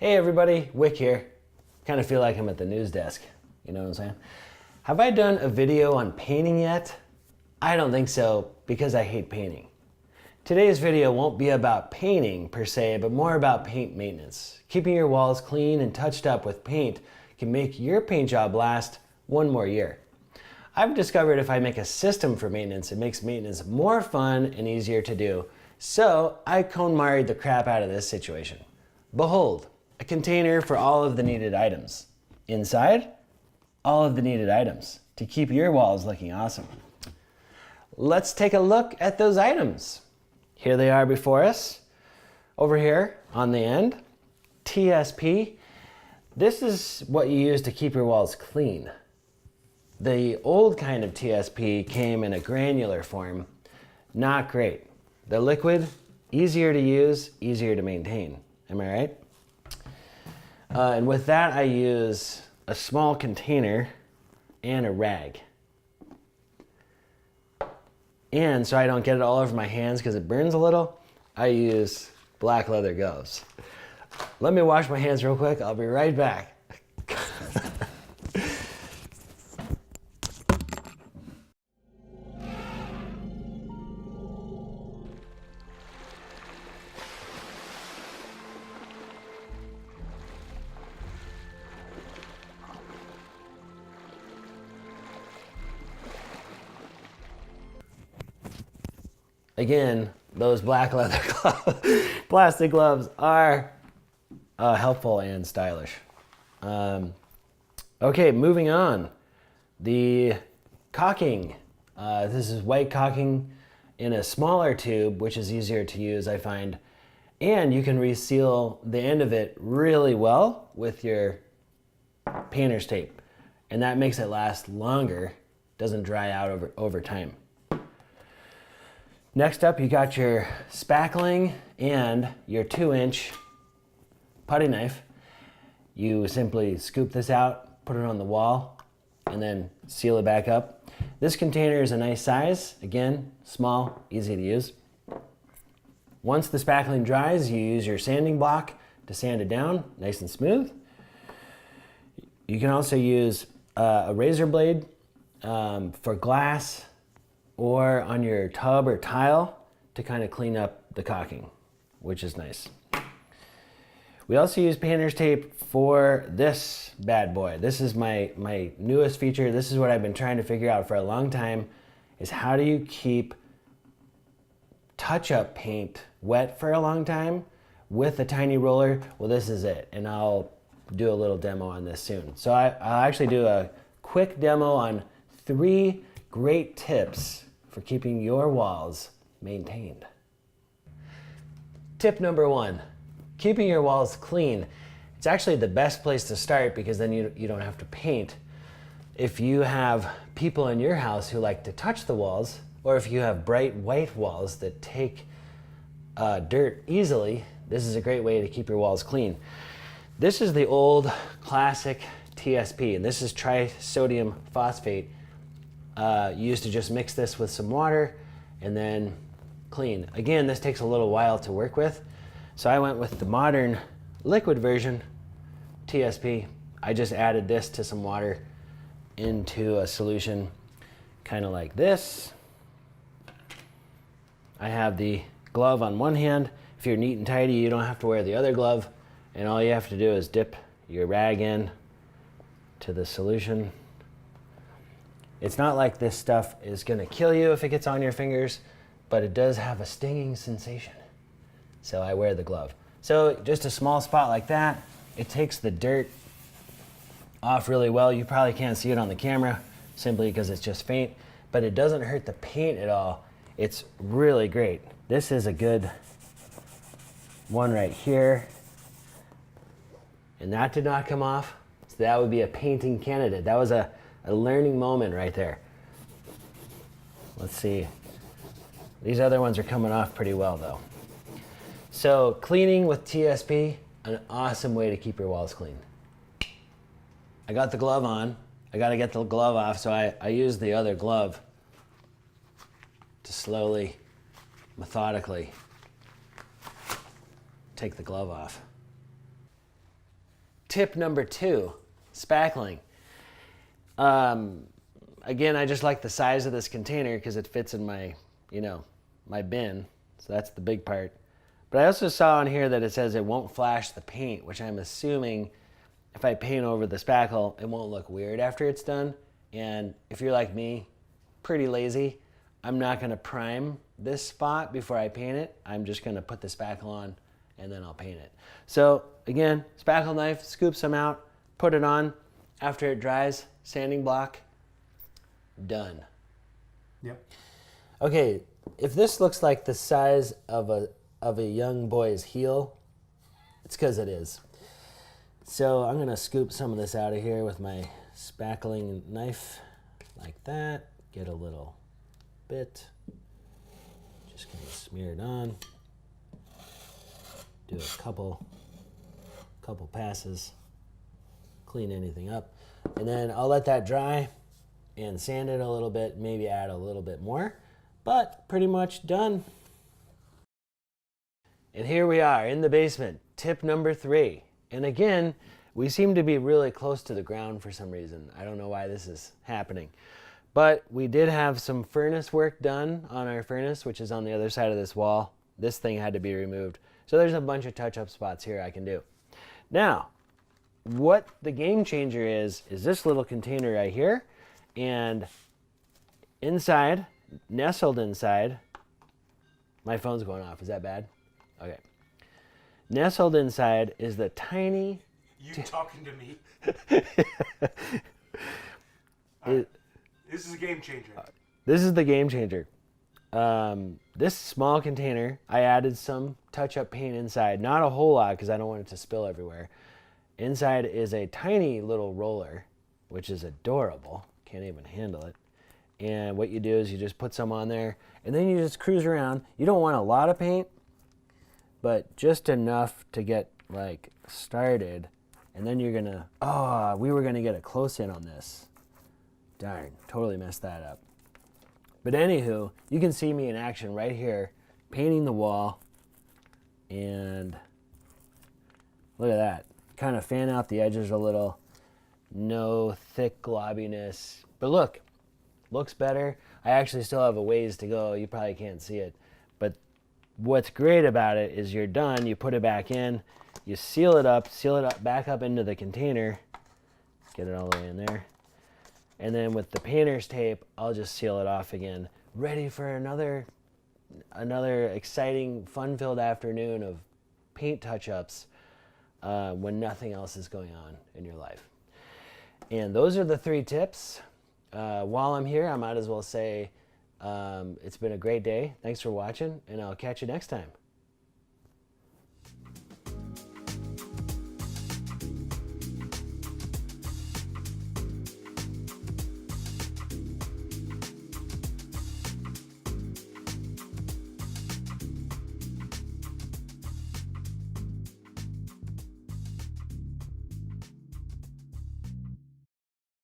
Hey everybody, Wick here. Kind of feel like I'm at the news desk, you know what I'm saying? Have I done a video on painting yet? I don't think so, because I hate painting. Today's video won't be about painting per se, but more about paint maintenance. Keeping your walls clean and touched up with paint can make your paint job last one more year. I've discovered if I make a system for maintenance, it makes maintenance more fun and easier to do. So I KonMari'd the crap out of this situation. Behold, a container for all of the needed items. Inside, all of the needed items to keep your walls looking awesome. Let's take a look at those items. Here they are before us. Over here on the end, TSP. This is what you use to keep your walls clean. The old kind of TSP came in a granular form. Not great. The liquid, easier to use, easier to maintain. Am I right? And with that, I use a small container and a rag. And so I don't get it all over my hands because it burns a little, I use black leather gloves. Let me wash my hands real quick. I'll be right back. Again, those black leather gloves, plastic gloves are helpful and stylish. Okay, moving on. The caulking. This is white caulking in a smaller tube, which is easier to use, I find. And you can reseal the end of it really well with your painter's tape. And that makes it last longer, doesn't dry out over time. Next up, you got your spackling and your 2-inch putty knife. You simply scoop this out, put it on the wall, and then seal it back up. This container is a nice size. Again, small, easy to use. Once the spackling dries, you use your sanding block to sand it down, nice and smooth. You can also use a razor blade for glass, or on your tub or tile to kind of clean up the caulking, which is nice. We also use painter's tape for this bad boy. This is my newest feature. This is what I've been trying to figure out for a long time, is how do you keep touch-up paint wet for a long time with a tiny roller? Well, this is it, and I'll do a little demo on this soon. So I'll actually do a quick demo on 3 great tips for keeping your walls maintained. Tip number 1, keeping your walls clean. It's actually the best place to start because then you don't have to paint. If you have people in your house who like to touch the walls, or if you have bright white walls that take dirt easily, this is a great way to keep your walls clean. This is the old classic TSP, and this is trisodium phosphate. You used to just mix this with some water and then clean. Again, this takes a little while to work with, so I went with the modern liquid version, TSP. I just added this to some water into a solution, kind of like this. I have the glove on one hand. If you're neat and tidy, you don't have to wear the other glove, and all you have to do is dip your rag in to the solution. It's not like this stuff is gonna kill you if it gets on your fingers, but it does have a stinging sensation. So I wear the glove. So just a small spot like that, it takes the dirt off really well. You probably can't see it on the camera simply because it's just faint, but it doesn't hurt the paint at all. It's really great. This is a good one right here. And that did not come off. So that would be a painting candidate. That was a learning moment right there. Let's see. These other ones are coming off pretty well though. So cleaning with TSP, an awesome way to keep your walls clean. I got the glove on. I gotta get the glove off, so I use the other glove to slowly, methodically take the glove off. Tip number 2, spackling. Again, I just like the size of this container because it fits in my, my bin. So that's the big part. But I also saw on here that it says it won't flash the paint, which I'm assuming if I paint over the spackle, it won't look weird after it's done. And if you're like me, pretty lazy, I'm not gonna prime this spot before I paint it. I'm just gonna put the spackle on and then I'll paint it. So again, spackle knife, scoop some out, put it on. After it dries, sanding block, done. Yep. Okay, if this looks like the size of a young boy's heel, it's because it is. So I'm gonna scoop some of this out of here with my spackling knife, like that. Get a little bit, just gonna smear it on. Do a couple passes, clean anything up, and then I'll let that dry and sand it a little bit, maybe add a little bit more, but pretty much done. And here we are in the basement, tip number 3. And again, we seem to be really close to the ground for some reason. I don't know why this is happening. But we did have some furnace work done on our furnace, which is on the other side of this wall. This thing had to be removed. So there's a bunch of touch-up spots here I can do. Now, what the game changer is this little container right here. And inside, nestled inside, my phone's going off. Is that bad? Okay. Nestled inside is the tiny... You talking to me? This is a game changer. This is the game changer. This small container, I added some touch-up paint inside. Not a whole lot because I don't want it to spill everywhere. Inside is a tiny little roller, which is adorable. Can't even handle it. And what you do is you just put some on there, and then you just cruise around. You don't want a lot of paint, but just enough to get like started. And then you're gonna, we were gonna get a close-in on this. Darn, totally messed that up. But anywho, you can see me in action right here, painting the wall. And look at that. Kind of fan out the edges a little. No thick globbiness. But look, looks better. I actually still have a ways to go. You probably can't see it. But what's great about it is you're done, you put it back in, you seal it up back up into the container. Get it all the way in there. And then with the painter's tape, I'll just seal it off again. Ready for another exciting, fun-filled afternoon of paint touch-ups when nothing else is going on in your life. And those are the 3 tips. While I'm here, I might as well say it's been a great day. Thanks for watching, and I'll catch you next time.